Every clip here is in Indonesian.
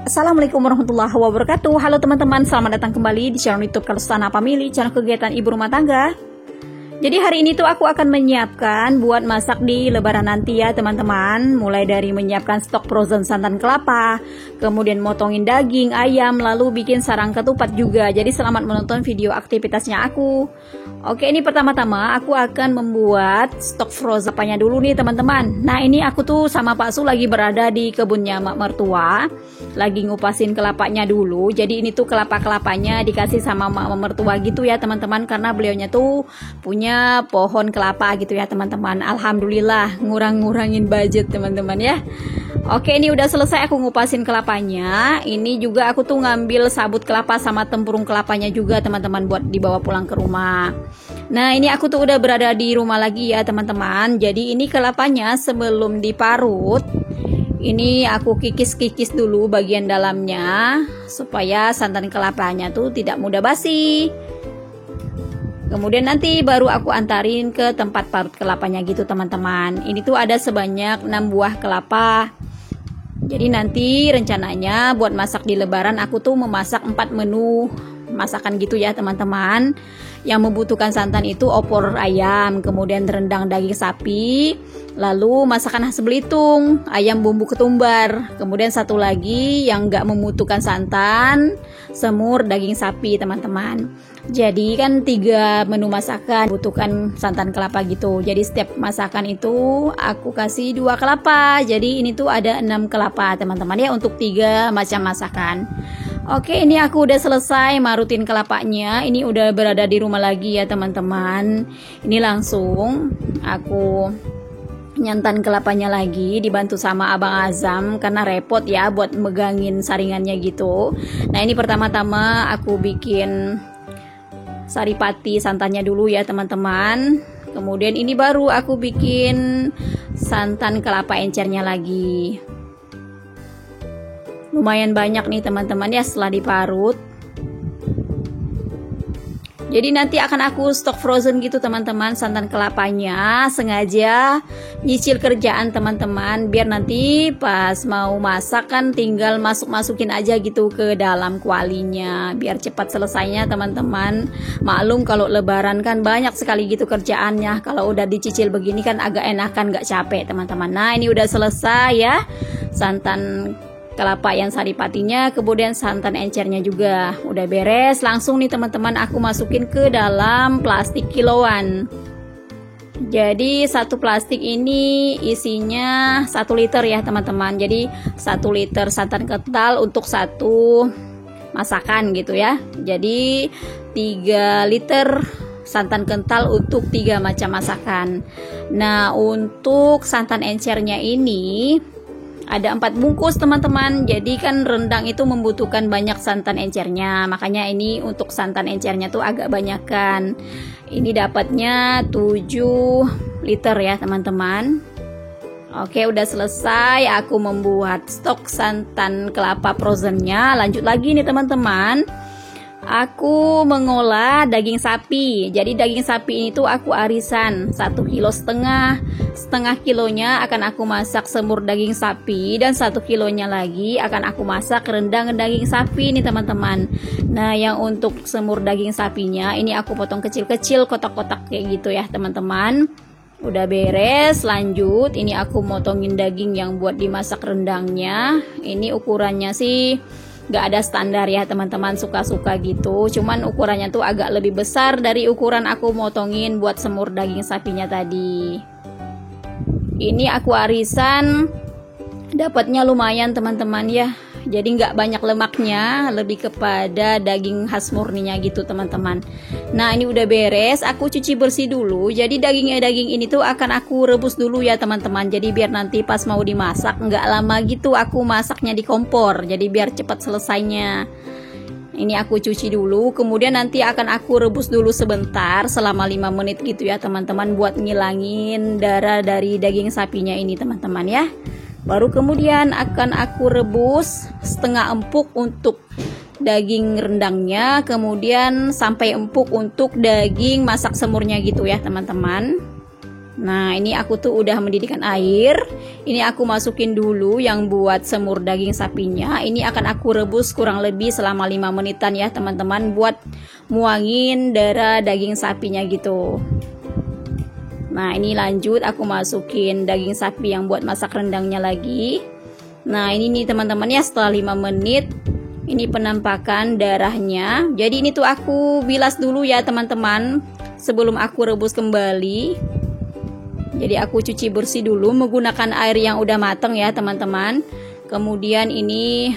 Assalamualaikum warahmatullahi wabarakatuh. Halo teman-teman, selamat datang kembali di channel YouTube Kalustana Family, channel kegiatan ibu rumah tangga. Jadi hari ini tuh aku akan menyiapkan buat masak di lebaran nanti ya teman-teman. Mulai dari menyiapkan stok frozen santan kelapa, kemudian motongin daging ayam, lalu bikin sarang ketupat juga. Jadi selamat menonton video aktivitasnya aku. Oke, ini pertama-tama aku akan membuat stok frozen kelapanya dulu nih teman-teman. Nah ini aku tuh sama Pak Su lagi berada di kebunnya mak mertua, lagi ngupasin kelapanya dulu. Jadi ini tuh kelapa-kelapanya dikasih sama mak mertua gitu ya teman-teman, karena beliaunya tuh punya pohon kelapa gitu ya teman-teman. Alhamdulillah ngurang-ngurangin budget teman-teman ya. Oke, ini udah selesai aku ngupasin kelapanya. Ini juga aku tuh ngambil sabut kelapa sama tempurung kelapanya juga teman-teman buat dibawa pulang ke rumah. Nah ini aku tuh udah berada di rumah lagi ya teman-teman. Jadi ini kelapanya sebelum diparut, ini aku kikis-kikis dulu bagian dalamnya supaya santan kelapanya tuh tidak mudah basi. Kemudian nanti baru aku antarin ke tempat parut kelapanya gitu teman-teman. Ini tuh ada sebanyak 6 buah kelapa. Jadi nanti rencananya buat masak di lebaran aku tuh memasak 4 menu masakan gitu ya teman-teman. Yang membutuhkan santan itu opor ayam, kemudian rendang daging sapi, lalu masakan khas Belitung, ayam bumbu ketumbar, kemudian satu lagi yang nggak membutuhkan santan, semur daging sapi teman-teman. Jadi kan 3 menu masakan butuhkan santan kelapa gitu. Jadi setiap masakan itu aku kasih 2 kelapa. Jadi ini tuh ada 6 kelapa teman-teman ya untuk 3 macam masakan. Oke, ini aku udah selesai marutin kelapanya. Ini udah berada di rumah lagi ya teman-teman. Ini langsung aku nyantan kelapanya lagi, dibantu sama Abang Azam karena repot ya buat megangin saringannya gitu. Nah ini pertama-tama aku bikin saripati santannya dulu ya teman-teman. Kemudian ini baru aku bikin santan kelapa encernya lagi. Lumayan banyak nih teman-teman ya setelah diparut. Jadi nanti akan aku stok frozen gitu teman-teman santan kelapanya. Sengaja nyicil kerjaan teman-teman biar nanti pas mau masak kan tinggal masukin aja gitu ke dalam kualinya. Biar cepat selesainya teman-teman. Maklum kalau lebaran kan banyak sekali gitu kerjaannya. Kalau udah dicicil begini kan agak enakan, gak capek teman-teman. Nah ini udah selesai ya santan kelapa yang saripatinya, kemudian santan encernya juga udah beres. Langsung nih teman-teman aku masukin ke dalam plastik kiloan. Jadi satu plastik ini isinya 1 liter ya teman-teman. Jadi 1 liter santan kental untuk 1 masakan gitu ya. Jadi 3 liter santan kental untuk 3 macam masakan. Nah untuk santan encernya ini ada 4 bungkus teman-teman. Jadi kan rendang itu membutuhkan banyak santan encernya, makanya ini untuk santan encernya tuh agak banyakan. Ini dapatnya 7 liter ya teman-teman. Oke, udah selesai aku membuat stok santan kelapa frozennya. Lanjut lagi nih teman-teman, aku mengolah daging sapi. Jadi daging sapi ini tuh aku arisan 1,5 kilo. Setengah kilonya akan aku masak semur daging sapi, dan 1 kilonya lagi akan aku masak rendang daging sapi nih teman-teman. Nah yang untuk semur daging sapinya ini aku potong kecil-kecil kotak-kotak kayak gitu ya teman-teman. Udah beres, lanjut ini aku motongin daging yang buat dimasak rendangnya. Ini ukurannya sih gak ada standar ya teman-teman, suka-suka gitu. Cuman ukurannya tuh agak lebih besar dari ukuran aku motongin buat semur daging sapinya tadi. Ini aku arisan dapatnya lumayan teman-teman ya. Jadi nggak banyak lemaknya, lebih kepada daging khas murninya gitu teman-teman. Nah ini udah beres, aku cuci bersih dulu. Jadi daging ini tuh akan aku rebus dulu ya teman-teman. Jadi biar nanti pas mau dimasak nggak lama gitu aku masaknya di kompor. Jadi biar cepat selesainya. Ini aku cuci dulu, kemudian nanti akan aku rebus dulu sebentar selama 5 menit gitu ya teman-teman, buat ngilangin darah dari daging sapinya ini teman-teman ya. Baru kemudian akan aku rebus setengah empuk untuk daging rendangnya, kemudian sampai empuk untuk daging masak semurnya gitu ya teman-teman. Nah, ini aku tuh udah mendidihkan air. Ini aku masukin dulu yang buat semur daging sapinya. Ini akan aku rebus kurang lebih selama 5 menitan ya teman-teman, buat muangin darah daging sapinya gitu. Nah, ini lanjut aku masukin daging sapi yang buat masak rendangnya lagi. Nah, ini nih teman-teman ya, setelah 5 menit ini penampakan darahnya. Jadi ini tuh aku bilas dulu ya teman-teman sebelum aku rebus kembali. Jadi aku cuci bersih dulu menggunakan air yang udah mateng ya teman-teman. Kemudian ini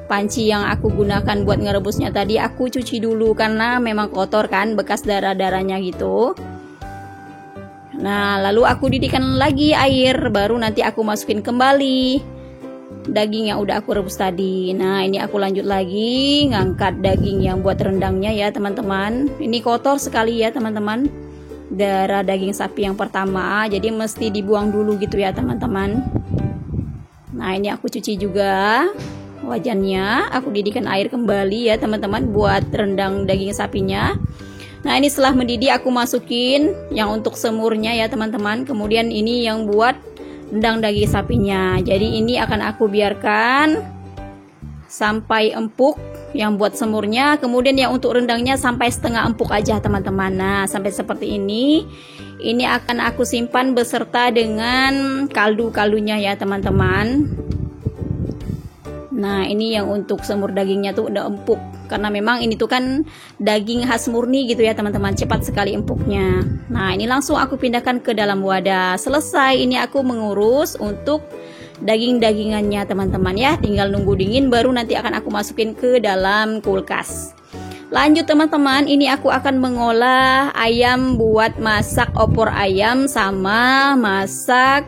panci yang aku gunakan buat ngerebusnya tadi aku cuci dulu karena memang kotor kan, bekas darah-darahnya gitu. Nah, lalu aku didihkan lagi air, baru nanti aku masukin kembali daging yang udah aku rebus tadi. Nah, ini aku lanjut lagi ngangkat daging yang buat rendangnya ya teman-teman. Ini kotor sekali ya teman-teman, darah daging sapi yang pertama, jadi mesti dibuang dulu gitu ya teman-teman. Nah, ini aku cuci juga wajannya, aku didihkan air kembali ya teman-teman buat rendang daging sapinya. Nah, ini setelah mendidih aku masukin yang untuk semurnya ya teman-teman. Kemudian ini yang buat rendang daging sapinya. Jadi ini akan aku biarkan sampai empuk yang buat semurnya. Kemudian yang untuk rendangnya sampai setengah empuk aja teman-teman. Nah, sampai seperti ini. Ini akan aku simpan beserta dengan kaldu-kaldunya ya teman-teman. Nah, ini yang untuk semur dagingnya tuh udah empuk, karena memang ini tuh kan daging khas murni gitu ya teman-teman, cepat sekali empuknya. Nah, ini langsung aku pindahkan ke dalam wadah. Selesai, ini aku mengurus untuk daging-dagingannya teman-teman ya, tinggal nunggu dingin baru nanti akan aku masukin ke dalam kulkas. Lanjut teman-teman, ini aku akan mengolah ayam buat masak opor ayam sama masak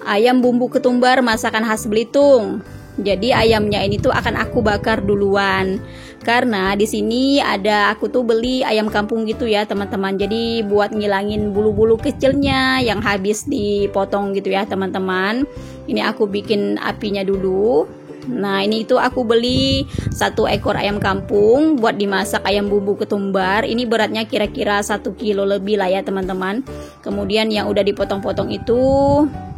ayam bumbu ketumbar masakan khas Belitung. Jadi ayamnya ini tuh akan aku bakar duluan. Karena di sini aku tuh beli ayam kampung gitu ya teman-teman. Jadi buat ngilangin bulu-bulu kecilnya yang habis dipotong gitu ya teman-teman. Ini aku bikin apinya dulu. Nah, ini itu aku beli 1 ekor ayam kampung buat dimasak ayam bumbu ketumbar. Ini beratnya kira-kira 1 kilo lebih lah ya teman-teman. Kemudian yang udah dipotong-potong itu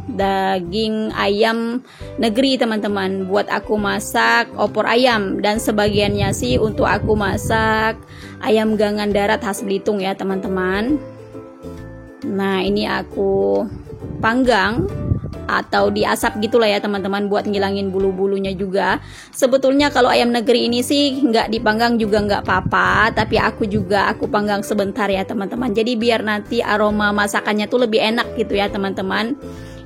daging ayam negeri teman-teman, buat aku masak opor ayam, dan sebagiannya sih untuk aku masak ayam gangan darat khas Belitung ya teman-teman. Nah, ini aku panggang atau diasap gitulah ya teman-teman buat ngilangin bulu-bulunya juga. Sebetulnya kalau ayam negeri ini sih nggak dipanggang juga nggak apa-apa, tapi aku panggang sebentar ya teman-teman. Jadi biar nanti aroma masakannya tuh lebih enak gitu ya teman-teman.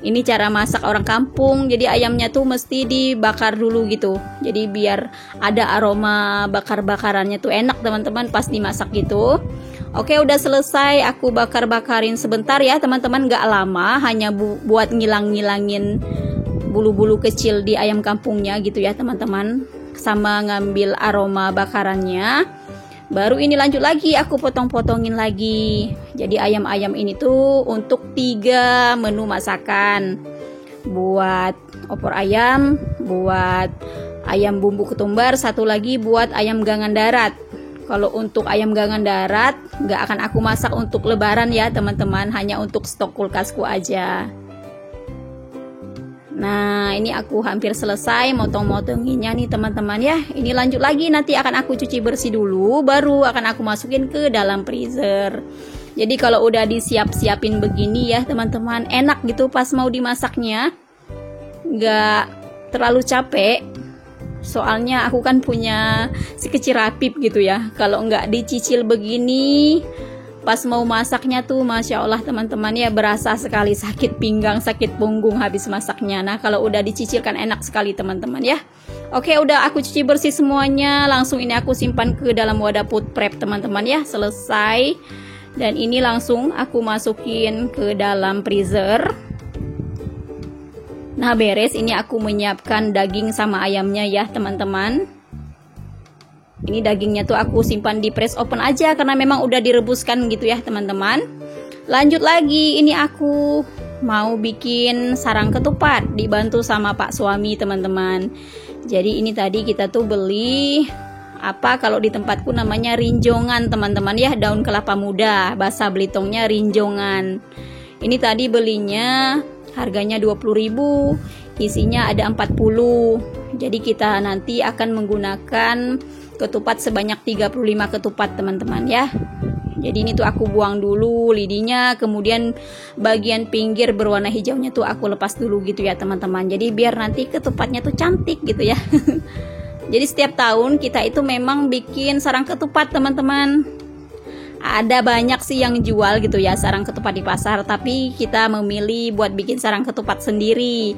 Ini cara masak orang kampung, jadi ayamnya tuh mesti dibakar dulu gitu. Jadi biar ada aroma bakar-bakarannya tuh enak teman-teman pas dimasak gitu. Oke, udah selesai, aku bakar-bakarin sebentar ya teman-teman, gak lama, hanya buat ngilang-ngilangin bulu-bulu kecil di ayam kampungnya gitu ya teman-teman, sama ngambil aroma bakarannya. Baru ini lanjut lagi, aku potong-potongin lagi. Jadi ayam-ayam ini tuh untuk 3 menu masakan. Buat opor ayam, buat ayam bumbu ketumbar, satu lagi buat ayam gangan darat. Kalau untuk ayam gangan darat nggak akan aku masak untuk lebaran ya teman-teman, hanya untuk stok kulkasku aja. Nah, ini aku hampir selesai motong-motonginnya nih teman-teman ya. Ini lanjut lagi, nanti akan aku cuci bersih dulu, baru akan aku masukin ke dalam freezer. Jadi kalau udah disiap-siapin begini ya teman-teman, enak gitu pas mau dimasaknya, nggak terlalu capek. Soalnya aku kan punya si kecil rapip gitu ya. Kalau nggak dicicil begini, pas mau masaknya tuh Masya Allah teman-teman ya, berasa sekali sakit pinggang, sakit punggung habis masaknya. Nah, kalau udah dicicilkan enak sekali teman-teman ya. Oke, udah aku cuci bersih semuanya. Langsung ini aku simpan ke dalam wadah food prep teman-teman ya. Selesai. Dan ini langsung aku masukin ke dalam freezer. Nah, beres, ini aku menyiapkan daging sama ayamnya ya teman-teman. Ini dagingnya tuh aku simpan di press open aja karena memang udah direbuskan gitu ya teman-teman. Lanjut lagi, ini aku mau bikin sarang ketupat dibantu sama Pak suami teman-teman. Jadi ini tadi kita tuh beli kalau di tempatku namanya rinjongan teman-teman ya, daun kelapa muda, bahasa Belitungnya rinjongan. Ini tadi belinya harganya 20.000, isinya ada 40. Jadi kita nanti akan menggunakan ketupat sebanyak 35 ketupat teman-teman ya. Jadi ini tuh aku buang dulu lidinya, kemudian bagian pinggir berwarna hijaunya tuh aku lepas dulu gitu ya teman-teman. Jadi biar nanti ketupatnya tuh cantik gitu ya. Jadi setiap tahun kita itu memang bikin sarang ketupat teman-teman. Ada banyak sih yang jual gitu ya sarang ketupat di pasar, tapi kita memilih buat bikin sarang ketupat sendiri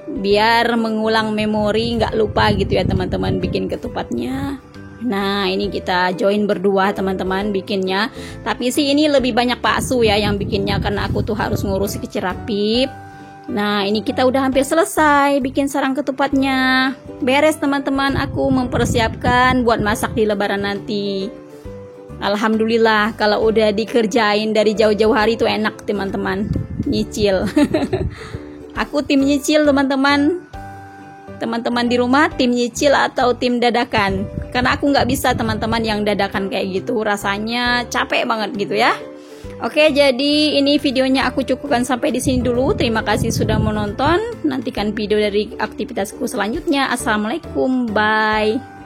biar mengulang memori, nggak lupa gitu ya teman-teman bikin ketupatnya. Nah ini kita join berdua teman-teman bikinnya, tapi sih ini lebih banyak Pak Su ya yang bikinnya karena aku tuh harus ngurus si kecil Rapip. Nah ini kita udah hampir selesai bikin sarang ketupatnya, beres teman-teman. Aku mempersiapkan buat masak di lebaran nanti. Alhamdulillah kalau udah dikerjain dari jauh-jauh hari itu enak teman-teman, nyicil. Aku tim nyicil teman-teman. Teman-teman di rumah tim nyicil atau tim dadakan? Karena aku nggak bisa teman-teman yang dadakan kayak gitu, rasanya capek banget gitu ya. Oke, jadi ini videonya aku cukupkan sampai di sini dulu. Terima kasih sudah menonton. Nantikan video dari aktivitasku selanjutnya. Assalamualaikum, bye.